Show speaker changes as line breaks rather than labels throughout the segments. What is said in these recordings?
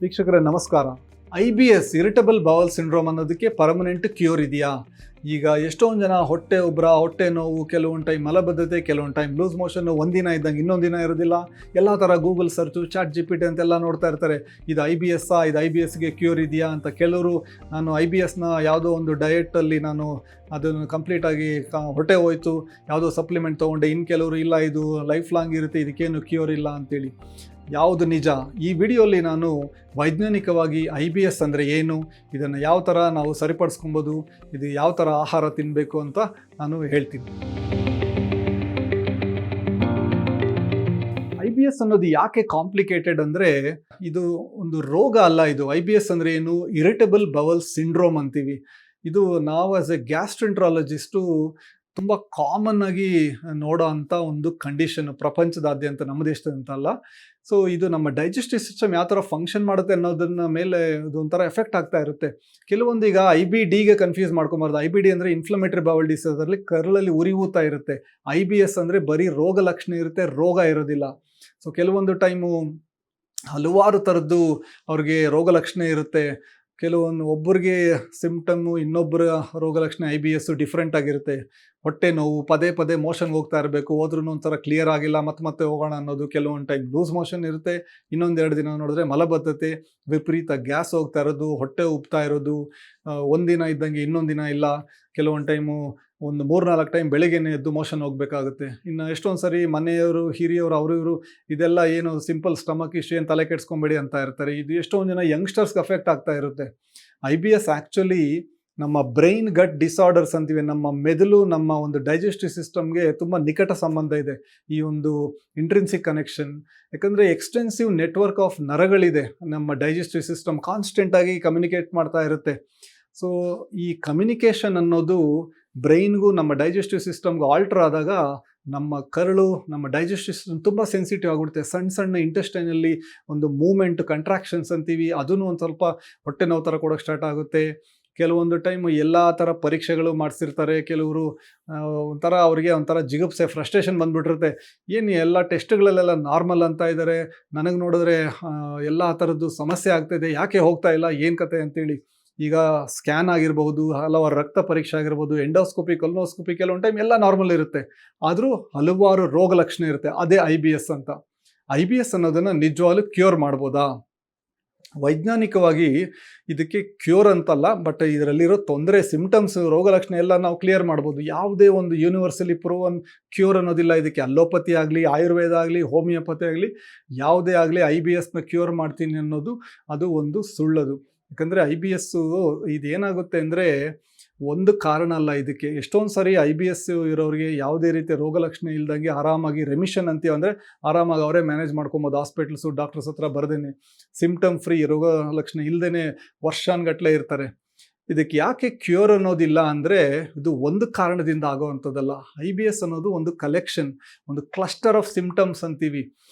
ವೀಕ್ಷಕರೇ ನಮಸ್ಕಾರ. IBS irritable bowl syndrome ಅನ್ನೋದಕ್ಕೆ ಪರ್ಮನೆಂಟ್ ಕ್ಯೂರ್ ಇದೆಯಾ? ಈಗ ಎಷ್ಟೊಂದು ಜನ ಹೊಟ್ಟೆ ಉಬ್ರ, ಹೊಟ್ಟೆ ನೋವು, ಕೆಲವೊಂದು ಟೈಮ್ ಮಲಬದ್ಧತೆ, ಕೆಲವೊಂದು ಟೈಮ್ ಲೂಸ್ ಮೋಷನ್, ಒಂದಿನ ಇದ್ದಂಗೆ ಇನ್ನೊಂದು ದಿನ ಇರೋದಿಲ್ಲ, ಎಲ್ಲ ಥರ ಗೂಗಲ್ ಸರ್ಚು, ChatGPT ಅಂತೆಲ್ಲ ನೋಡ್ತಾ ಇರ್ತಾರೆ. ಇದು IBS ಇದು IBSಗೆ ಕ್ಯೂರ್ ಇದೆಯಾ ಅಂತ. ಕೆಲವರು ನಾನು IBSನ ಯಾವುದೋ ಒಂದು ಡಯೆಟಲ್ಲಿ ನಾನು ಅದನ್ನು ಕಂಪ್ಲೀಟಾಗಿ ಹೊಟ್ಟೆ ಹೋಯ್ತು, ಯಾವುದೋ ಸಪ್ಲಿಮೆಂಟ್ ತೊಗೊಂಡೆ. ಇನ್ನು ಕೆಲವರು ಇಲ್ಲ, ಇದು ಲೈಫ್ ಲಾಂಗ್ ಇರುತ್ತೆ, ಇದಕ್ಕೇನು ಕ್ಯೂರ್ ಇಲ್ಲ ಅಂತೇಳಿ. ಯಾವುದು ನಿಜ? ಈ ವಿಡಿಯೋಲಿ ನಾನು ವೈಜ್ಞಾನಿಕವಾಗಿ IBS ಅಂದರೆ ಏನು, ಇದನ್ನು ಯಾವ ಥರ ನಾವು ಸರಿಪಡಿಸ್ಕೊಬೋದು, ಇದು ಯಾವ ಥರ ಆಹಾರ ತಿನ್ನಬೇಕು ಅಂತ ನಾನು ಹೇಳ್ತೀನಿ. IBS ಅನ್ನೋದು ಯಾಕೆ ಕಾಂಪ್ಲಿಕೇಟೆಡ್ ಅಂದರೆ, ಇದು ಒಂದು ರೋಗ ಅಲ್ಲ. ಇದು IBS ಅಂದರೆ ಏನು? ಇರಿಟಬಲ್ ಬವಲ್ ಸಿಂಡ್ರೋಮ್ ಅಂತೀವಿ. ಇದು ನಾವು ಆಸ್ ಎ ಗ್ಯಾಸ್ಟ್ರೆಂಟ್ರಾಲಜಿಸ್ಟು ತುಂಬ ಕಾಮನ್ ಆಗಿ ನೋಡೋ ಅಂಥ ಒಂದು ಕಂಡೀಷನ್ ಪ್ರಪಂಚದಾದ್ಯಂತ, ನಮ್ಮ ದೇಶದಂತ ಅಲ್ಲ. ಸೊ ಇದು ನಮ್ಮ ಡೈಜೆಸ್ಟಿವ್ ಸಿಸ್ಟಮ್ ಯಾವ ಥರ ಫಂಕ್ಷನ್ ಮಾಡುತ್ತೆ ಅನ್ನೋದನ್ನ ಮೇಲೆ ಅದೊಂಥರ ಎಫೆಕ್ಟ್ ಆಗ್ತಾ ಇರುತ್ತೆ. ಕೆಲವೊಂದು ಈಗ IBDಗೆ ಕನ್ಫ್ಯೂಸ್ ಮಾಡ್ಕೊಬಾರ್ದು. IBD ಅಂದರೆ ಇನ್ಫ್ಲಮೇಟರಿ ಬೌಲ್ ಡಿಸೀಸ್, ಅದರಲ್ಲಿ ಕರಳಲ್ಲಿ ಉರಿಯೂತ ಇರುತ್ತೆ. IBS ಅಂದರೆ ಬರೀ ರೋಗ ಲಕ್ಷಣ ಇರುತ್ತೆ, ರೋಗ ಇರೋದಿಲ್ಲ. ಸೊ ಕೆಲವೊಂದು ಟೈಮು ಹಲವಾರು ಥರದ್ದು ಅವ್ರಿಗೆ ರೋಗ ಲಕ್ಷಣ ಇರುತ್ತೆ. ಒಬ್ಬರಿಗೆ ಸಿಂಪ್ಟಮ್ಮು, ಇನ್ನೊಬ್ಬರ ರೋಗ ಲಕ್ಷಣ IBS ಡಿಫ್ರೆಂಟ್ ಆಗಿರುತ್ತೆ. ಹೊಟ್ಟೆ ನೋವು, ಪದೇ ಪದೇ ಮೋಷನ್ಗೆ ಹೋಗ್ತಾ ಇರಬೇಕು, ಹೋದ್ರೂ ಒಂಥರ ಕ್ಲಿಯರ್ ಆಗಿಲ್ಲ, ಮತ್ತೆ ಹೋಗೋಣ ಅನ್ನೋದು. ಕೆಲವೊಂದು ಟೈಮ್ ಲೂಸ್ ಮೋಷನ್ ಇರುತ್ತೆ. ಇನ್ನೊಂದೆರಡು ದಿನ ನೋಡಿದ್ರೆ ಮಲಬದ್ಧತೆ, ವಿಪರೀತ ಗ್ಯಾಸ್ ಹೋಗ್ತಾ ಇರೋದು, ಹೊಟ್ಟೆ ಉಬ್ತಾ ಇರೋದು, ಒಂದಿನ ಇದ್ದಂಗೆ ಇನ್ನೊಂದು ದಿನ ಇಲ್ಲ. ಕೆಲವೊಂದು ಟೈಮು ಒಂದು 3-4 ಟೈಮ್ ಬೆಳಗ್ಗೆನೇ ಎದ್ದು ಮೋಷನ್ ಹೋಗಬೇಕಾಗುತ್ತೆ. ಇನ್ನು ಎಷ್ಟೊಂದು ಸರಿ ಮನೆಯವರು, ಹಿರಿಯವರು, ಅವರು ಇದೆಲ್ಲ ಏನು ಸಿಂಪಲ್ ಸ್ಟಮಕ್ ಇಶ್ಯೂ, ಏನು ತಲೆ ಕೆಡಿಸ್ಕೊಂಬೇಡಿ ಅಂತ ಇರ್ತಾರೆ. ಇದು ಎಷ್ಟೊಂದು ಜನ ಯಂಗ್ಸ್ಟರ್ಸ್ಗೆ ಅಫೆಕ್ಟ್ ಆಗ್ತಾ ಇರುತ್ತೆ. IBS ಆ್ಯಕ್ಚುಲಿ ನಮ್ಮ ಬ್ರೈನ್ ಗಟ್ ಡಿಸಾರ್ಡರ್ಸ್ ಅಂತೀವಿ. ನಮ್ಮ ಮೆದುಳು, ನಮ್ಮ ಒಂದು ಡೈಜೆಸ್ಟಿವ್ ಸಿಸ್ಟಮ್ಗೆ ತುಂಬ ನಿಕಟ ಸಂಬಂಧ ಇದೆ ಈ ಒಂದು ಇಂಟ್ರಿನ್ಸಿಕ್ ಕನೆಕ್ಷನ್. ಯಾಕಂದರೆ ಎಕ್ಸ್ಟೆನ್ಸಿವ್ ನೆಟ್ವರ್ಕ್ ಆಫ್ ನರಗಳಿದೆ. ನಮ್ಮ ಡೈಜೆಸ್ಟಿವ್ ಸಿಸ್ಟಮ್ ಕಾನ್ಸ್ಟೆಂಟಾಗಿ ಕಮ್ಯುನಿಕೇಟ್ ಮಾಡ್ತಾ ಇರುತ್ತೆ. ಸೊ ಈ ಕಮ್ಯುನಿಕೇಷನ್ ಅನ್ನೋದು ಬ್ರೈನ್ಗೂ ನಮ್ಮ ಡೈಜೆಸ್ಟಿವ್ ಸಿಸ್ಟಮ್ಗೂ ಆಲ್ಟರ್ ಆದಾಗ ನಮ್ಮ ಕರಳು, ನಮ್ಮ ಡೈಜೆಸ್ಟಿವ್ ಸಿಸ್ಟಮ್ ತುಂಬ ಸೆನ್ಸಿಟಿವ್ ಆಗಿಬಿಡುತ್ತೆ. ಸಣ್ಣ ಇಂಟೆಸ್ಟೈನಲ್ಲಿ ಒಂದು ಮೂಮೆಂಟ್, ಕಂಟ್ರಾಕ್ಷನ್ಸ್ ಅಂತೀವಿ, ಅದೂ ಒಂದು ಸ್ವಲ್ಪ ಹೊಟ್ಟೆ ನೋವು ಥರ ಕೊಡೋಕ್ಕೆ ಸ್ಟಾರ್ಟ್ ಆಗುತ್ತೆ. ಕೆಲವೊಂದು ಟೈಮು ಎಲ್ಲ ಥರ ಪರೀಕ್ಷೆಗಳು ಮಾಡಿಸಿರ್ತಾರೆ. ಕೆಲವರು ಅವ್ರಿಗೆ ಒಂಥರ ಜಿಗುಪ್ಸೆ, ಫ್ರಸ್ಟ್ರೇಷನ್ ಬಂದುಬಿಟ್ಟಿರುತ್ತೆ. ಏನು ಎಲ್ಲ ಟೆಸ್ಟ್ಗಳಲ್ಲೆಲ್ಲ ನಾರ್ಮಲ್ ಅಂತ ಇದ್ದಾರೆ, ನನಗೆ ನೋಡಿದ್ರೆ ಎಲ್ಲ ಥರದ್ದು ಸಮಸ್ಯೆ ಆಗ್ತಾಯಿದೆ, ಯಾಕೆ ಹೋಗ್ತಾ ಇಲ್ಲ, ಏನು ಕತೆ ಅಂತೇಳಿ. ಈಗ ಸ್ಕ್ಯಾನ್ ಆಗಿರ್ಬೋದು, ಹಲವಾರು ರಕ್ತ ಪರೀಕ್ಷೆ ಆಗಿರ್ಬೋದು, ಎಂಡೋಸ್ಕೋಪಿ, ಕೊಲೊನೋಸ್ಕೋಪಿ, ಕೆಲವೊಂದು ಟೈಮ್ ಎಲ್ಲ ನಾರ್ಮಲ್ ಇರುತ್ತೆ. ಆದರೂ ಹಲವಾರು ರೋಗ ಲಕ್ಷಣ ಇರುತ್ತೆ. ಅದೇ IBS ಅಂತ. IBS ಅನ್ನೋದನ್ನು ನಿಜವಾಗ್ಲೂ ಕ್ಯೂರ್ ಮಾಡ್ಬೋದಾ? ವೈಜ್ಞಾನಿಕವಾಗಿ ಇದಕ್ಕೆ ಕ್ಯೂರ್ ಅಂತಲ್ಲ, ಬಟ್ ಇದರಲ್ಲಿರೋ ತೊಂದರೆ, ಸಿಂಪ್ಟಮ್ಸ್, ರೋಗ ಲಕ್ಷಣ ಎಲ್ಲ ನಾವು ಕ್ಲಿಯರ್ ಮಾಡ್ಬೋದು. ಯಾವುದೇ ಒಂದು ಯೂನಿವರ್ಸಲಿ ಪ್ರೂವನ್ ಕ್ಯೂರ್ ಅನ್ನೋದಿಲ್ಲ ಇದಕ್ಕೆ. ಅಲೋಪತಿ ಆಗಲಿ, ಆಯುರ್ವೇದ ಆಗಲಿ, ಹೋಮಿಯೋಪತಿ ಆಗಲಿ, ಯಾವುದೇ ಆಗಲಿ IBSನ ಕ್ಯೂರ್ ಮಾಡ್ತೀನಿ ಅನ್ನೋದು ಅದು ಒಂದು ಸುಳ್ಳದು. ಯಾಕಂದರೆ IBS ಇದೇನಾಗುತ್ತೆ ಅಂದರೆ ಒಂದು ಕಾರಣ ಅಲ್ಲ ಇದಕ್ಕೆ. ಎಷ್ಟೊಂದು ಸರಿ IBS ಇರೋರಿಗೆ ಯಾವುದೇ ರೀತಿಯ ರೋಗ ಲಕ್ಷಣ ಇಲ್ದಂಗೆ ಆರಾಮಾಗಿ ರೆಮಿಷನ್ ಅಂತೀವಿ, ಅಂದರೆ ಆರಾಮಾಗಿ ಅವರೇ ಮ್ಯಾನೇಜ್ ಮಾಡ್ಕೊಬೋದು. ಹಾಸ್ಪಿಟ್ಲ್ಸು, ಡಾಕ್ಟರ್ಸ್ ಹತ್ರ ಬರ್ದೇನೆ, ಸಿಂಪ್ಟಮ್ ಫ್ರೀ, ರೋಗ ಲಕ್ಷಣ ಇಲ್ಲದೇ ವರ್ಷಾನ್ಗಟ್ಟಲೆ ಇರ್ತಾರೆ. ಇದಕ್ಕೆ ಯಾಕೆ ಕ್ಯೂರ್ ಅನ್ನೋದಿಲ್ಲ ಅಂದರೆ, ಇದು ಒಂದು ಕಾರಣದಿಂದ ಆಗೋವಂಥದ್ದಲ್ಲ. IBS ಅನ್ನೋದು ಒಂದು ಕಲೆಕ್ಷನ್, ಒಂದು ಕ್ಲಸ್ಟರ್ ಆಫ್ ಸಿಂಪ್ಟಮ್ಸ್ ಅಂತೀವಿ.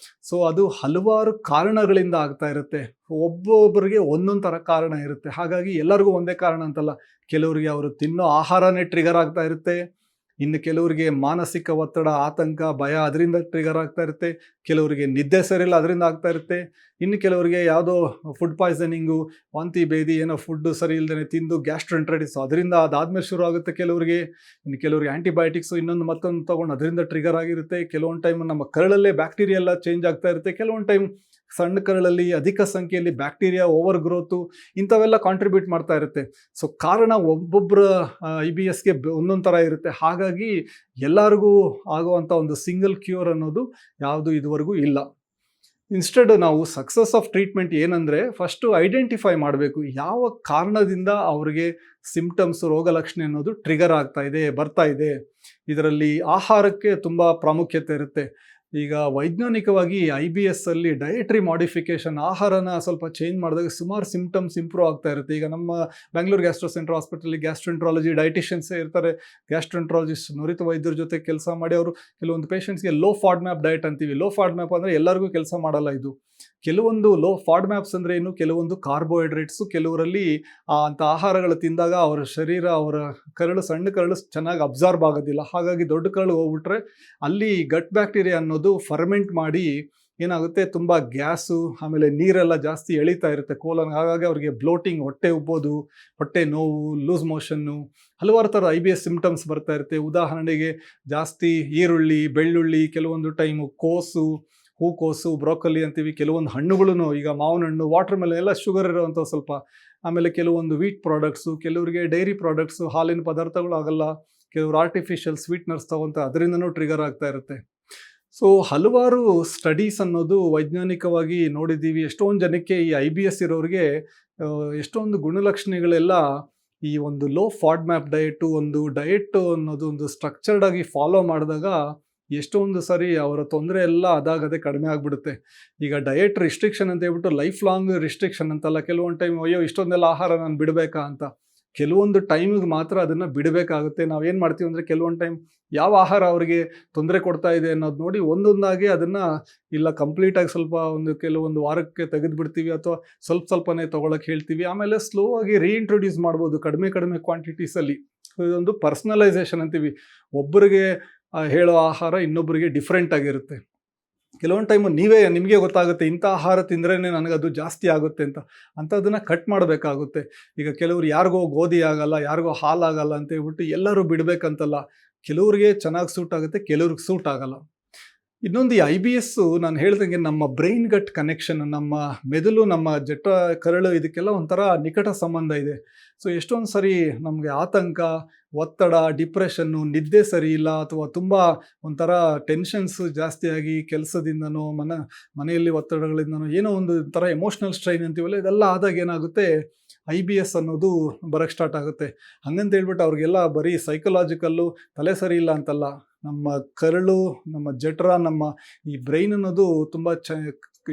ಸೊ ಅದು ಹಲವಾರು ಕಾರಣಗಳಿಂದ ಆಗ್ತಾ ಇರುತ್ತೆ. ಒಬ್ಬೊಬ್ಬರಿಗೆ ಒಂದೊಂದು ಥರ ಕಾರಣ ಇರುತ್ತೆ. ಹಾಗಾಗಿ ಎಲ್ಲರಿಗೂ ಒಂದೇ ಕಾರಣ ಅಂತಲ್ಲ. ಕೆಲವರಿಗೆ ಅವರು ತಿನ್ನೋ ಆಹಾರನೇ ಟ್ರಿಗರ್ ಆಗ್ತಾ ಇರುತ್ತೆ. ಇನ್ನು ಕೆಲವರಿಗೆ ಮಾನಸಿಕ ಒತ್ತಡ, ಆತಂಕ, ಭಯ, ಅದರಿಂದ ಟ್ರಿಗರ್ ಆಗ್ತಾ ಇರುತ್ತೆ. ಕೆಲವರಿಗೆ ನಿದ್ದೆ ಸರಿಯಿಲ್ಲ, ಅದರಿಂದ ಆಗ್ತಾ ಇರುತ್ತೆ. ಇನ್ನು ಕೆಲವರಿಗೆ ಯಾವುದೋ ಫುಡ್ ಪಾಯ್ಸನಿಂಗು, ವಾಂತಿ ಭೇದಿ, ಏನೋ ಫುಡ್ಡು ಸರಿ ಇಲ್ಲದೇ ತಿಂದು ಗ್ಯಾಸ್ಟ್ರೆಂಟ್ರೈಟಿಸ್, ಅದರಿಂದ ಅದಾದಮೇಲೆ ಶುರು ಆಗುತ್ತೆ ಕೆಲವರಿಗೆ. ಇನ್ನು ಕೆಲವರಿಗೆ ಆ್ಯಂಟಿಬಯೋಟಿಕ್ಸು ಮತ್ತೊಂದು ತೊಗೊಂಡು ಅದರಿಂದ ಟ್ರಿಗರ್ ಆಗಿರುತ್ತೆ. ಕೆಲವೊಂದು ಟೈಮ್ ನಮ್ಮ ಕರಳಲ್ಲೇ ಬ್ಯಾಕ್ಟೀರಿಯಾ ಎಲ್ಲ ಚೇಂಜ್ ಆಗ್ತಾ ಇರುತ್ತೆ. ಕೆಲವೊಂದು ಟೈಮ್ ಸಣ್ಣ ಕರಳಲ್ಲಿ ಅಧಿಕ ಸಂಖ್ಯೆಯಲ್ಲಿ ಬ್ಯಾಕ್ಟೀರಿಯಾ ಓವರ್ ಗ್ರೋತು, ಇಂಥವೆಲ್ಲ ಕಾಂಟ್ರಿಬ್ಯೂಟ್ ಮಾಡ್ತಾ ಇರುತ್ತೆ. ಸೊ ಕಾರಣ ಒಬ್ಬೊಬ್ಬರ IBSಗೆ ಒಂದೊಂದು ಥರ ಇರುತ್ತೆ. ಹಾಗಾಗಿ ಎಲ್ಲರಿಗೂ ಆಗುವಂಥ ಒಂದು ಸಿಂಗಲ್ ಕ್ಯೂರ್ ಅನ್ನೋದು ಯಾವುದು ಇದುವರೆಗೂ ಇಲ್ಲ. ಇನ್ಸ್ಟೆಡ್ ನಾವು ಸಕ್ಸಸ್ ಆಫ್ ಟ್ರೀಟ್ಮೆಂಟ್ ಏನಂದರೆ, ಫಸ್ಟು ಐಡೆಂಟಿಫೈ ಮಾಡಬೇಕು ಯಾವ ಕಾರಣದಿಂದ ಅವ್ರಿಗೆ ಸಿಂಪ್ಟಮ್ಸ್, ರೋಗ ಲಕ್ಷಣ ಅನ್ನೋದು ಟ್ರಿಗರ್ ಆಗ್ತಾ ಇದೆ, ಬರ್ತಾ ಇದೆ. ಇದರಲ್ಲಿ ಆಹಾರಕ್ಕೆ ತುಂಬ ಪ್ರಾಮುಖ್ಯತೆ ಇರುತ್ತೆ. ಈಗ ವೈಜ್ಞಾನಿಕವಾಗಿ IBSಲ್ಲಿ ಡಯಟ್ರಿ ಮಾಡಿಫಿಕೇಷನ್, ಆಹಾರನ ಸ್ವಲ್ಪ ಚೇಂಜ್ ಮಾಡಿದಾಗ ಸುಮಾರು ಸಿಂಪ್ಟಮ್ಸ್ ಇಂಪ್ರೂವ್ ಆಗ್ತಾ ಇರುತ್ತೆ. ಈಗ ನಮ್ಮ ಬೆಂಗಳೂರು ಗ್ಯಾಸ್ಟ್ರೋ ಸೆಂಟರ್ ಹಾಸ್ಪಿಟಲಲ್ಲಿ ಗ್ಯಾಸ್ಟ್ರೆಂಟ್ರಾಲಜಿ ಡಯಟಿಷಿಯನ್ಸೇ ಇರ್ತಾರೆ. ಗ್ಯಾಸ್ಟ್ರೆಂಟ್ರಾಲಜಿಸ್ಟ್ ನುರಿತ ವೈದ್ಯರ ಜೊತೆ ಕೆಲಸ ಮಾಡಿ ಅವರು ಕೆಲವೊಂದು ಪೇಷಂಟ್ಸ್ಗೆ ಲೋ ಫಾಡ್ ಮ್ಯಾಪ್ ಡಯಟ್ ಅಂತೀವಿ. ಲೋ ಫಾಡ್ ಮ್ಯಾಪ್ ಅಂದರೆ ಎಲ್ಲರಿಗೂ ಕೆಲಸ ಮಾಡಲ್ಲ ಇದು. ಕೆಲವೊಂದು ಲೋ ಫಾಡ್ ಮ್ಯಾಪ್ಸ್ ಅಂದರೆ ಏನು, ಕೆಲವೊಂದು ಕಾರ್ಬೋಹೈಡ್ರೇಟ್ಸು, ಕೆಲವರಲ್ಲಿ ಅಂಥ ಆಹಾರಗಳು ತಿಂದಾಗ ಅವರ ಶರೀರ, ಅವರ ಕರಳು, ಸಣ್ಣ ಕರಳು ಚೆನ್ನಾಗಿ ಅಬ್ಸಾರ್ಬ್ ಆಗೋದಿಲ್ಲ. ಹಾಗಾಗಿ ದೊಡ್ಡ ಕರಳು ಹೋಗ್ಬಿಟ್ರೆ ಅಲ್ಲಿ ಗಟ್ ಬ್ಯಾಕ್ಟೀರಿಯಾ ಅನ್ನೋದು ಫರ್ಮೆಂಟ್ ಮಾಡಿ ಏನಾಗುತ್ತೆ, ತುಂಬ ಗ್ಯಾಸು ಆಮೇಲೆ ನೀರೆಲ್ಲ ಜಾಸ್ತಿ ಎಳಿತಾ ಇರುತ್ತೆ ಕೋಲನ್. ಹಾಗಾಗಿ ಅವ್ರಿಗೆ ಬ್ಲೋಟಿಂಗ್, ಹೊಟ್ಟೆ ಉಬ್ಬೋದು, ಹೊಟ್ಟೆ ನೋವು, ಲೂಸ್ ಮೋಷನ್ನು, ಹಲವಾರು ಥರ IBS ಸಿಮ್ಟಮ್ಸ್ ಬರ್ತಾ ಇರುತ್ತೆ. ಉದಾಹರಣೆಗೆ ಜಾಸ್ತಿ ಈರುಳ್ಳಿ, ಬೆಳ್ಳುಳ್ಳಿ, ಕೆಲವೊಂದು ಟೈಮು ಕೋಸು, ಹೂಕೋಸು, ಬ್ರೋಕೊಲಿ ಅಂತೀವಿ, ಕೆಲವೊಂದು ಹಣ್ಣುಗಳು, ಈಗ ಮಾವಿನ ಹಣ್ಣು, ವಾಟರ್ ಮೆಲನ್ ಎಲ್ಲ ಶುಗರ್ ಇರೋವಂಥ ಸ್ವಲ್ಪ, ಆಮೇಲೆ ಕೆಲವೊಂದು ವೀಟ್ ಪ್ರಾಡಕ್ಟ್ಸು, ಕೆಲವರಿಗೆ ಡೈರಿ ಪ್ರಾಡಕ್ಟ್ಸು, ಹಾಲಿನ ಪದಾರ್ಥಗಳು ಆಗಲ್ಲ, ಕೆಲವರು ಆರ್ಟಿಫಿಷಿಯಲ್ ಸ್ವೀಟ್ನರ್ಸ್ ತಗೊಂತ ಅದರಿಂದನೂ ಟ್ರಿಗರ್ ಆಗ್ತಾ ಇರುತ್ತೆ. ಸೊ ಹಲವಾರು ಸ್ಟಡೀಸ್ ಅನ್ನೋದು ವೈಜ್ಞಾನಿಕವಾಗಿ ನೋಡಿದ್ದೀವಿ. ಎಷ್ಟೊಂದು ಜನಕ್ಕೆ ಈ IBS ಇರೋರಿಗೆ ಎಷ್ಟೊಂದು ಗುಣಲಕ್ಷಣಗಳೆಲ್ಲ ಈ ಒಂದು ಲೋ ಫಾಡ್ ಮ್ಯಾಪ್ ಡಯಟು, ಒಂದು ಡಯಟ್ ಅನ್ನೋದು ಒಂದು ಸ್ಟ್ರಕ್ಚರ್ಡ್ ಆಗಿ ಫಾಲೋ ಮಾಡಿದಾಗ ಎಷ್ಟೊಂದು ಸರಿ ಅವರ ತೊಂದರೆ ಎಲ್ಲ ಅದಾಗದೆ ಕಡಿಮೆ ಆಗಿಬಿಡುತ್ತೆ. ಈಗ ಡಯಟ್ ರಿಸ್ಟ್ರಿಕ್ಷನ್ ಅಂತ ಹೇಳ್ಬಿಟ್ಟು ಲೈಫ್ ಲಾಂಗ್ ರಿಸ್ಟ್ರಿಕ್ಷನ್ ಅಂತಲ್ಲ. ಕೆಲವೊಂದು ಟೈಮ್ ಅಯ್ಯೋ ಇಷ್ಟೊಂದೆಲ್ಲ ಆಹಾರ ನಾನು ಬಿಡಬೇಕಾ ಅಂತ, ಕೆಲವೊಂದು ಟೈಮಿಗೆ ಮಾತ್ರ ಅದನ್ನು ಬಿಡಬೇಕಾಗುತ್ತೆ. ನಾವೇನು ಮಾಡ್ತೀವಿ ಅಂದರೆ, ಕೆಲವೊಂದು ಟೈಮ್ ಯಾವ ಆಹಾರ ಅವರಿಗೆ ತೊಂದರೆ ಕೊಡ್ತಾ ಇದೆ ಅನ್ನೋದು ನೋಡಿ ಒಂದೊಂದಾಗಿ ಅದನ್ನು ಇಲ್ಲ ಕಂಪ್ಲೀಟಾಗಿ ಸ್ವಲ್ಪ ಕೆಲವೊಂದು ವಾರಕ್ಕೆ ತೆಗೆದುಬಿಡ್ತೀವಿ, ಅಥವಾ ಸ್ವಲ್ಪನೇ ತೊಗೊಳಕ್ಕೆ ಹೇಳ್ತೀವಿ. ಆಮೇಲೆ ಸ್ಲೋ ಆಗಿ ರೀಇಂಟ್ರೊಡ್ಯೂಸ್ ಮಾಡ್ಬೋದು ಕಡಿಮೆ ಕ್ವಾಂಟಿಟೀಸಲ್ಲಿ. ಇದೊಂದು ಪರ್ಸ್ನಲೈಸೇಷನ್ ಅಂತೀವಿ. ಒಬ್ಬರಿಗೆ ಹೇಳೋ ಆಹಾರ ಇನ್ನೊಬ್ಬರಿಗೆ ಡಿಫ್ರೆಂಟ್ ಆಗಿರುತ್ತೆ. ಕೆಲವೊಂದು ಟೈಮು ನಿಮಗೆ ಗೊತ್ತಾಗುತ್ತೆ ಇಂಥ ಆಹಾರ ತಿಂದ್ರೇ ನನಗದು ಜಾಸ್ತಿ ಆಗುತ್ತೆ ಅಂತ, ಅಂಥದ್ದನ್ನು ಕಟ್ ಮಾಡಬೇಕಾಗುತ್ತೆ. ಈಗ ಕೆಲವರು ಯಾರಿಗೋ ಗೋಧಿ ಆಗಲ್ಲ, ಯಾರಿಗೋ ಹಾಲಾಗಲ್ಲ ಅಂತ ಹೇಳ್ಬಿಟ್ಟು ಎಲ್ಲರೂ ಬಿಡಬೇಕಂತಲ್ಲ. ಕೆಲವ್ರಿಗೆ ಚೆನ್ನಾಗಿ ಸೂಟ್ ಆಗುತ್ತೆ, ಕೆಲವ್ರಿಗೆ ಸೂಟ್ ಆಗಲ್ಲ. ಇನ್ನೊಂದು, ಈ IBS ನಾನು ಹೇಳ್ದಂಗೆ ನಮ್ಮ ಬ್ರೈನ್ ಗಟ್ ಕನೆಕ್ಷನ್, ನಮ್ಮ ಮೆದುಳು, ನಮ್ಮ ಜಠ, ಕರಳು, ಇದಕ್ಕೆಲ್ಲ ಒಂಥರ ನಿಕಟ ಸಂಬಂಧ ಇದೆ. ಸೊ ಎಷ್ಟೊಂದು ಸರಿ ನಮಗೆ ಆತಂಕ, ಒತ್ತಡ, ಡಿಪ್ರೆಷನ್ನು, ನಿದ್ದೆ ಸರಿ ಇಲ್ಲ, ಅಥವಾ ತುಂಬ ಒಂಥರ ಟೆನ್ಷನ್ಸ್ ಜಾಸ್ತಿಯಾಗಿ ಕೆಲಸದಿಂದನೋ ಮನೆಯಲ್ಲಿ ಒತ್ತಡಗಳಿಂದನೋ ಏನೋ ಒಂದು ಥರ ಎಮೋಷ್ನಲ್ ಸ್ಟ್ರೈನ್ ಅಂತೀವಲ್ಲ, ಇದೆಲ್ಲ ಆದಾಗ ಏನಾಗುತ್ತೆ, IBS ಅನ್ನೋದು ಬರೋಕ್ಕೆ ಸ್ಟಾರ್ಟ್ ಆಗುತ್ತೆ. ಹಂಗಂತ ಹೇಳ್ಬಿಟ್ಟು ಅವ್ರಿಗೆಲ್ಲ ಬರೀ ಸೈಕಲಾಜಿಕಲ್ಲು ತಲೆ ಸರಿ ಇಲ್ಲ ಅಂತಲ್ಲ. ನಮ್ಮ ಕರಳು, ನಮ್ಮ ಜಠರ, ನಮ್ಮ ಈ ಬ್ರೈನ್ ಅನ್ನೋದು ತುಂಬ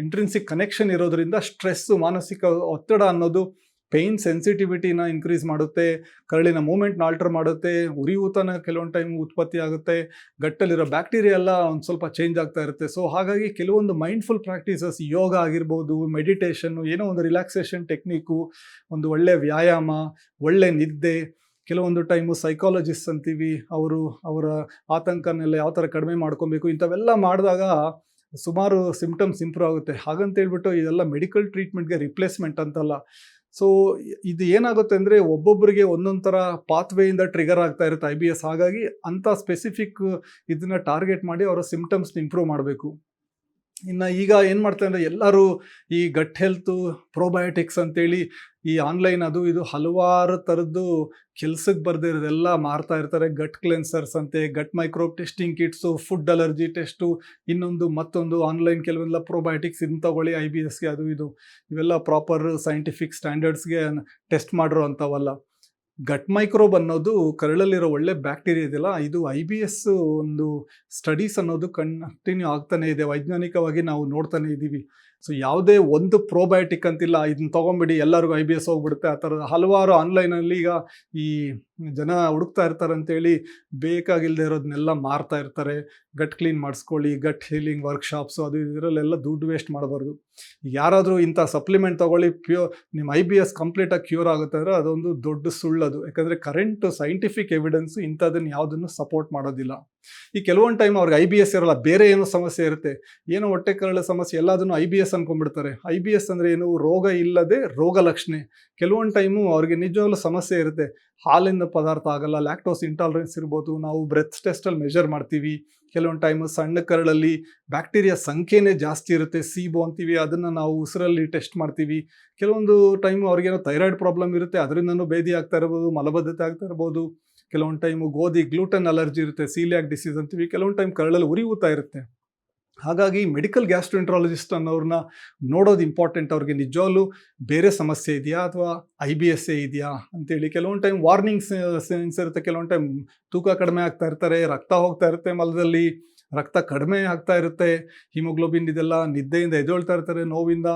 ಇಂಟ್ರಿನ್ಸಿಕ್ ಕನೆಕ್ಷನ್ ಇರೋದ್ರಿಂದ ಸ್ಟ್ರೆಸ್ಸು, ಮಾನಸಿಕ ಒತ್ತಡ ಅನ್ನೋದು ಪೇಯ್ನ್ ಸೆನ್ಸಿಟಿವಿಟಿನ ಇನ್ಕ್ರೀಸ್ ಮಾಡುತ್ತೆ, ಕರಳಿನ ಮೂಮೆಂಟ್ನ ಆಲ್ಟರ್ ಮಾಡುತ್ತೆ, ಉರಿಯೂತನ ಕೆಲವೊಂದು ಟೈಮ್ ಉತ್ಪತ್ತಿ ಆಗುತ್ತೆ, ಗಟ್ಟಲ್ಲಿರೋ ಬ್ಯಾಕ್ಟೀರಿಯಾ ಎಲ್ಲ ಒಂದು ಸ್ವಲ್ಪ ಚೇಂಜ್ ಆಗ್ತಾ ಇರುತ್ತೆ. ಸೊ ಹಾಗಾಗಿ ಕೆಲವೊಂದು ಮೈಂಡ್ಫುಲ್ ಪ್ರಾಕ್ಟೀಸಸ್, ಯೋಗ ಆಗಿರ್ಬೋದು, ಮೆಡಿಟೇಷನ್ನು, ಏನೋ ಒಂದು ರಿಲ್ಯಾಕ್ಸೇಷನ್ ಟೆಕ್ನಿಕ್ಕು, ಒಂದು ಒಳ್ಳೆ ವ್ಯಾಯಾಮ, ಒಳ್ಳೆ ನಿದ್ದೆ, ಕೆಲವೊಂದು ಟೈಮು ಸೈಕಾಲಜಿಸ್ಟ್ ಅಂತೀವಿ, ಅವರ ಆತಂಕನೆಲ್ಲ ಯಾವ ಥರ ಕಡಿಮೆ ಮಾಡ್ಕೊಬೇಕು, ಇಂಥವೆಲ್ಲ ಮಾಡಿದಾಗ ಸುಮಾರು ಸಿಮ್ಟಮ್ಸ್ ಇಂಪ್ರೂವ್ ಆಗುತ್ತೆ. ಹಾಗಂತ ಹೇಳ್ಬಿಟ್ಟು ಇದೆಲ್ಲ ಮೆಡಿಕಲ್ ಟ್ರೀಟ್ಮೆಂಟ್ಗೆ ರಿಪ್ಲೇಸ್ಮೆಂಟ್ ಅಂತಲ್ಲ. ಸೊ ಇದು ಏನಾಗುತ್ತೆ ಅಂದರೆ, ಒಬ್ಬೊಬ್ಬರಿಗೆ ಒಂದೊಂದು ಥರ ಪಾತ್ವೇಯಿಂದ ಟ್ರಿಗರ್ ಆಗ್ತಾ ಇರುತ್ತೆ IBS. ಹಾಗಾಗಿ ಅಂಥ ಸ್ಪೆಸಿಫಿಕ್ ಇದನ್ನು ಟಾರ್ಗೆಟ್ ಮಾಡಿ ಅವರ ಸಿಮ್ಟಮ್ಸ್ನ ಇಂಪ್ರೂವ್ ಮಾಡಬೇಕು. ಇನ್ನು ಈಗ ಏನು ಮಾಡ್ತಾರೆ ಅಂದರೆ, ಎಲ್ಲರೂ ಈ ಗಟ್ ಹೆಲ್ತು, ಪ್ರೋಬಯೋಟಿಕ್ಸ್ ಅಂತೇಳಿ ಈ ಆನ್ಲೈನ್ ಅದು ಇದು ಹಲವಾರು ಥರದ್ದು ಕೆಲ್ಸಕ್ಕೆ ಬರದೇ ಇರೋದೆಲ್ಲ ಮಾರ್ತಾ ಇರ್ತಾರೆ. ಗಟ್ ಕ್ಲೆನ್ಸರ್ಸ್ ಅಂತೆ, gut microbe testing kits, food allergy test, ಮತ್ತೊಂದು ಆನ್ಲೈನ್ ಕೆಲವೆಲ್ಲ ಪ್ರೋಬಯೋಟಿಕ್ಸ್ ಇನ್ನು ತಗೊಳ್ಳಿ IBSಗೆ, ಅದು ಇದು, ಇವೆಲ್ಲ ಪ್ರಾಪರ್ ಸೈಂಟಿಫಿಕ್ ಸ್ಟ್ಯಾಂಡರ್ಡ್ಸ್ಗೆ ಟೆಸ್ಟ್ ಮಾಡಿರೋ ಅಂಥವಲ್ಲ. ಗಟ್ ಮೈಕ್ರೋಬ್ ಅನ್ನೋದು ಕರಳಲ್ಲಿರೋ ಒಳ್ಳೆ ಬ್ಯಾಕ್ಟೀರಿಯಾ ಇದೆಯಲ್ಲ, ಇದು IBS ಒಂದು ಸ್ಟಡೀಸ್ ಅನ್ನೋದು ಕಂಟಿನ್ಯೂ ಆಗ್ತಾನೆ ಇದೆ. ವೈಜ್ಞಾನಿಕವಾಗಿ ನಾವು ನೋಡ್ತಾನೆ ಇದ್ದೀವಿ. ಸೊ ಯಾವುದೇ ಒಂದು ಪ್ರೋಬಯೋಟಿಕ್ ಅಂತಿಲ್ಲ, ಇದನ್ನ ತೊಗೊಂಬಿಡಿ ಎಲ್ಲರಿಗೂ IBS ಹೋಗ್ಬಿಡುತ್ತೆ, ಆ ಥರದ ಹಲವಾರು ಆನ್ಲೈನಲ್ಲಿ ಈಗ ಈ ಜನ ಹುಡುಕ್ತಾ ಇರ್ತಾರೆ ಅಂತೇಳಿ ಬೇಕಾಗಿಲ್ಲದೆ ಇರೋದನ್ನೆಲ್ಲ ಮಾರ್ತಾ ಇರ್ತಾರೆ. ಗಟ್ ಕ್ಲೀನ್ ಮಾಡಿಸ್ಕೊಳ್ಳಿ, ಗಟ್ ಹೀಲಿಂಗ್ ವರ್ಕ್ಶಾಪ್ಸು, ಅದು ಇದರಲ್ಲೆಲ್ಲ ದುಡ್ಡು ವೇಸ್ಟ್ ಮಾಡಬಾರ್ದು. ಯಾರಾದರೂ ಇಂಥ ಸಪ್ಲಿಮೆಂಟ್ ತೊಗೊಳ್ಳಿ, ನಿಮ್ಮ IBS ಕಂಪ್ಲೀಟಾಗಿ ಕ್ಯೂರ್ ಆಗುತ್ತೆ ಅಂದರೆ ಅದೊಂದು ದೊಡ್ಡ ಸುಳ್ಳದು. ಯಾಕಂದರೆ ಕರೆಂಟ್ ಸೈಂಟಿಫಿಕ್ ಎವಿಡೆನ್ಸ್ ಇಂಥದನ್ನು ಯಾವುದನ್ನು ಸಪೋರ್ಟ್ ಮಾಡೋದಿಲ್ಲ. ಈ ಕೆಲವೊಂದು ಟೈಮ್ ಅವ್ರಿಗೆ IBS ಇರೋಲ್ಲ, ಬೇರೆ ಏನೋ ಸಮಸ್ಯೆ ಇರುತ್ತೆ, ಏನೋ ಹೊಟ್ಟೆ ಕರಳ ಸಮಸ್ಯೆ, ಎಲ್ಲದನ್ನು IBS ಅನ್ಕೊಂಡ್ಬಿಡ್ತಾರೆ. IBS ಅಂದರೆ ಏನು, ರೋಗ ಇಲ್ಲದೆ ರೋಗ ಲಕ್ಷಣೆ. ಕೆಲವೊಂದು ಟೈಮು ಅವ್ರಿಗೆ ನಿಜವಾಗ್ಲೂ ಸಮಸ್ಯೆ ಇರುತ್ತೆ, ಹಾಲಿನ ಪದಾರ್ಥ ಆಗಲ್ಲ, ಲ್ಯಾಕ್ಟೋಸ್ ಇಂಟಾಲರೆನ್ಸ್ ಇರ್ಬೋದು, ನಾವು ಬ್ರೆತ್ ಟೆಸ್ಟಲ್ಲಿ ಮೆಜರ್ ಮಾಡ್ತೀವಿ. ಕೆಲವೊಂದು ಟೈಮು ಸಣ್ಣ ಕರಳಲ್ಲಿ ಬ್ಯಾಕ್ಟೀರಿಯಾ ಸಂಖ್ಯೆನೇ ಜಾಸ್ತಿ ಇರುತ್ತೆ, SIBO ಅಂತೀವಿ, ಅದನ್ನು ನಾವು ಉಸಿರಲ್ಲಿ ಟೆಸ್ಟ್ ಮಾಡ್ತೀವಿ. ಕೆಲವೊಂದು ಟೈಮು ಅವ್ರಿಗೇನೋ ಥೈರಾಯ್ಡ್ ಪ್ರಾಬ್ಲಮ್ ಇರುತ್ತೆ, ಅದರಿಂದನೂ ಭೇದಿ ಆಗ್ತಾ ಇರ್ಬೋದು, ಮಲಬದ್ಧತೆ ಆಗ್ತಾ ಇರ್ಬೋದು. ಕೆಲವೊಂದು ಟೈಮು ಗೋಧಿ ಗ್ಲೂಟನ್ ಅಲರ್ಜಿ ಇರುತ್ತೆ, ಸೀಲಿಯಾಕ್ ಡಿಸೀಸ್ ಅಂತೀವಿ. ಕೆಲವೊಂದು ಟೈಮ್ ಕರಳಲ್ಲಿ ಉರಿಯೂತಾ ಇರುತ್ತೆ. ಹಾಗಾಗಿ ಮೆಡಿಕಲ್ ಗ್ಯಾಸ್ಟ್ರೋಎಂಟ್ರಾಲಜಿಸ್ಟ್ ಅನ್ನೋರನ್ನ ನೋಡೋದು ಇಂಪಾರ್ಟೆಂಟ್. ಅವ್ರಿಗೆ ನಿಜವಾಗ್ಲೂ ಬೇರೆ ಸಮಸ್ಯೆ ಇದೆಯಾ ಅಥವಾ IBS ಇದೆಯಾ ಅಂತೇಳಿ. ಕೆಲವೊಂದು ಟೈಮ್ ವಾರ್ನಿಂಗ್ ಸೈನ್ಸ್ ಇರುತ್ತೆ, ಕೆಲವೊಂದು ಟೈಮ್ ತೂಕ ಕಡಿಮೆ ಆಗ್ತಾ ಇರ್ತಾರೆ, ರಕ್ತ ಹೋಗ್ತಾ ಇರುತ್ತೆ ಮಲದಲ್ಲಿ, ರಕ್ತ ಕಡಿಮೆ ಆಗ್ತಾ ಇರುತ್ತೆ, ಹಿಮೋಗ್ಲೋಬಿನ್ ಇದೆಲ್ಲ, ನಿದ್ದೆಯಿಂದ ಎದ್ದೇಳ್ತಾ ಇರ್ತಾರೆ ನೋವಿಂದ,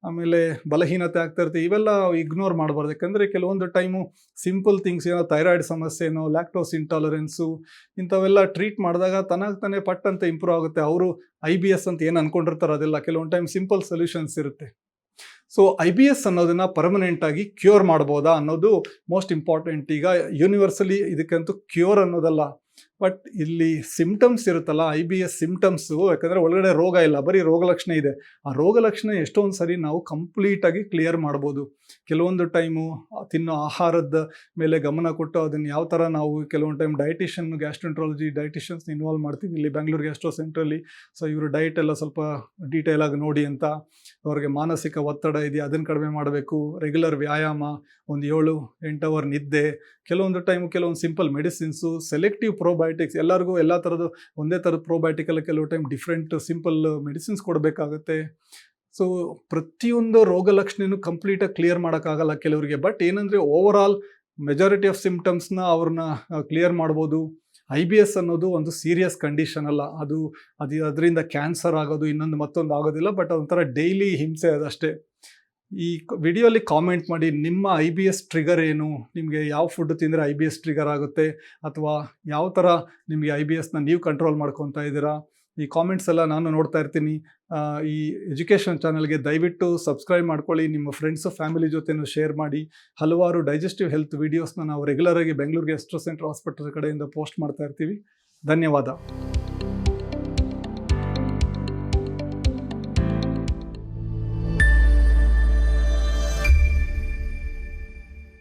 ಆಮೇಲೆ ಬಲಹೀನತೆ ಆಗ್ತಾ ಇರುತ್ತೆ. ಇವೆಲ್ಲ ಇಗ್ನೋರ್ ಮಾಡಬಾರ್ದು. ಯಾಕಂದರೆ ಕೆಲವೊಂದು ಟೈಮು ಸಿಂಪಲ್ ಥಿಂಗ್ಸ್, ಏನೋ ಥೈರಾಯ್ಡ್ ಸಮಸ್ಯೆನೋ, ಲ್ಯಾಕ್ಟೋಸ್ ಇಂಟಾಲರೆನ್ಸು, ಇಂಥವೆಲ್ಲ ಟ್ರೀಟ್ ಮಾಡಿದಾಗ ತಾನೇ ಪಟ್ಟಂತೆ ಇಂಪ್ರೂವ್ ಆಗುತ್ತೆ. ಅವರು IBS ಅಂತ ಏನು ಅಂದ್ಕೊಂಡಿರ್ತಾರೆ ಅದೆಲ್ಲ ಕೆಲವೊಂದು ಟೈಮ್ ಸಿಂಪಲ್ ಸೊಲ್ಯೂಷನ್ಸ್ ಇರುತ್ತೆ. ಸೊ IBS ಅನ್ನೋದನ್ನು ಪರ್ಮನೆಂಟಾಗಿ ಕ್ಯೂರ್ ಮಾಡ್ಬೋದಾ ಅನ್ನೋದು ಮೋಸ್ಟ್ ಇಂಪಾರ್ಟೆಂಟ್. ಈಗ ಯೂನಿವರ್ಸಲಿ ಇದಕ್ಕಂತೂ ಕ್ಯೂರ್ ಅನ್ನೋದಲ್ಲ, ಬಟ್ ಇಲ್ಲಿ ಸಿಮ್ಟಮ್ಸ್ ಇರುತ್ತಲ್ಲ, IBS ಸಿಮ್ಟಮ್ಸು, ಯಾಕಂದರೆ ಒಳಗಡೆ ರೋಗ ಇಲ್ಲ, ಬರೀ ರೋಗ ಲಕ್ಷಣ ಇದೆ. ಆ ರೋಗ ಲಕ್ಷಣ ಎಷ್ಟೊಂದು ಸರಿ ನಾವು ಕಂಪ್ಲೀಟಾಗಿ ಕ್ಲಿಯರ್ ಮಾಡ್ಬೋದು. ಕೆಲವೊಂದು ಟೈಮು ತಿನ್ನೋ ಆಹಾರದ ಮೇಲೆ ಗಮನ ಕೊಟ್ಟು ಅದನ್ನು ಯಾವ ಥರ ನಾವು ಕೆಲವೊಂದು ಟೈಮ್ ಡೈಟಿಷಿಯನ್, ಗ್ಯಾಸ್ಟ್ರೆಂಟ್ರಾಲಜಿ ಡೈಟಿಷಿಯನ್ಸ್ನ ಇನ್ವಾಲ್ವ್ ಮಾಡ್ತೀವಿ ಇಲ್ಲಿ ಬೆಂಗಳೂರು ಗ್ಯಾಸ್ಟ್ರೋ ಸೆಂಟ್ರಲ್ಲಿ. ಸೊ ಇವರು ಡೈಟ್ ಎಲ್ಲ ಸ್ವಲ್ಪ ಡೀಟೇಲಾಗಿ ನೋಡಿ ಅಂತ. ಅವ್ರಿಗೆ ಮಾನಸಿಕ ಒತ್ತಡ ಇದೆಯಾ ಅದನ್ನು ಕಡಿಮೆ ಮಾಡಬೇಕು, ರೆಗ್ಯುಲರ್ ವ್ಯಾಯಾಮ, ಒಂದು 7-8 ಅವರ್ ನಿದ್ದೆ, ಕೆಲವೊಂದು ಟೈಮು ಕೆಲವೊಂದು ಸಿಂಪಲ್ ಮೆಡಿಸಿನ್ಸು, ಸೆಲೆಕ್ಟಿವ್ ಪ್ರೋಬಯೋಟಿಕ್ಸ್. ಎಲ್ಲರಿಗೂ ಎಲ್ಲ ಥರದ್ದು ಒಂದೇ ಥರದ ಪ್ರೋಬಯೋಟಿಕಲ್ಲ, ಕೆಲವು ಟೈಮ್ ಡಿಫ್ರೆಂಟ್ ಸಿಂಪಲ್ ಮೆಡಿಸಿನ್ಸ್ ಕೊಡಬೇಕಾಗುತ್ತೆ. ಸೊ ಪ್ರತಿಯೊಂದು ರೋಗ ಲಕ್ಷಣನೂ ಕಂಪ್ಲೀಟಾಗಿ ಕ್ಲಿಯರ್ ಮಾಡೋಕ್ಕಾಗಲ್ಲ ಕೆಲವರಿಗೆ. ಬಟ್ ಏನಂದರೆ ಓವರ್ ಆಲ್ ಮೆಜಾರಿಟಿ ಆಫ್ ಸಿಮ್ಟಮ್ಸ್ನ ಅವ್ರನ್ನ ಕ್ಲಿಯರ್ ಮಾಡ್ಬೋದು. IBS ಅನ್ನೋದು ಒಂದು ಸೀರಿಯಸ್ ಕಂಡೀಷನ್ ಅಲ್ಲ, ಅದರಿಂದ ಕ್ಯಾನ್ಸರ್ ಆಗೋದು ಇನ್ನೊಂದು ಮತ್ತೊಂದು ಆಗೋದಿಲ್ಲ. ಬಟ್ ಅದೊಂಥರ ಡೈಲಿ ಹಿಂಸೆ ಅದಷ್ಟೇ. ಈ ವಿಡಿಯೋಲಿ ಕಾಮೆಂಟ್ ಮಾಡಿ ನಿಮ್ಮ IBS ಟ್ರಿಗರ್ ಏನು, ನಿಮಗೆ ಯಾವ ಫುಡ್ ತಿಂದರೆ IBS ಟ್ರಿಗರ್ ಆಗುತ್ತೆ, ಅಥವಾ ಯಾವ ಥರ ನಿಮಗೆ IBSನ ನೀವು ಕಂಟ್ರೋಲ್ ಮಾಡ್ಕೊತಾ ಇದ್ದೀರಾ. ಈ ಕಾಮೆಂಟ್ಸ್ ಎಲ್ಲ ನಾನು ನೋಡ್ತಾ ಇರ್ತೀನಿ. ಈ ಎಜುಕೇಷನ್ ಚಾನಲ್ಗೆ ದಯವಿಟ್ಟು ಸಬ್ಸ್ಕ್ರೈಬ್ ಮಾಡ್ಕೊಳ್ಳಿ, ನಿಮ್ಮ ಫ್ರೆಂಡ್ಸು ಫ್ಯಾಮಿಲಿ ಜೊತೆನೂ ಶೇರ್ ಮಾಡಿ. ಹಲವಾರು ಡೈಜೆಸ್ಟಿವ್ ಹೆಲ್ತ್ ವೀಡಿಯೋಸ್ನ ನಾವು ರೆಗ್ಯುಲರಾಗಿ ಬೆಂಗಳೂರು ಗ್ಯಾಸ್ಟ್ರೋ ಸೆಂಟರ್ ಹಾಸ್ಪಿಟಲ್ ಕಡೆಯಿಂದ ಪೋಸ್ಟ್ ಮಾಡ್ತಾ ಇರ್ತೀವಿ. ಧನ್ಯವಾದ.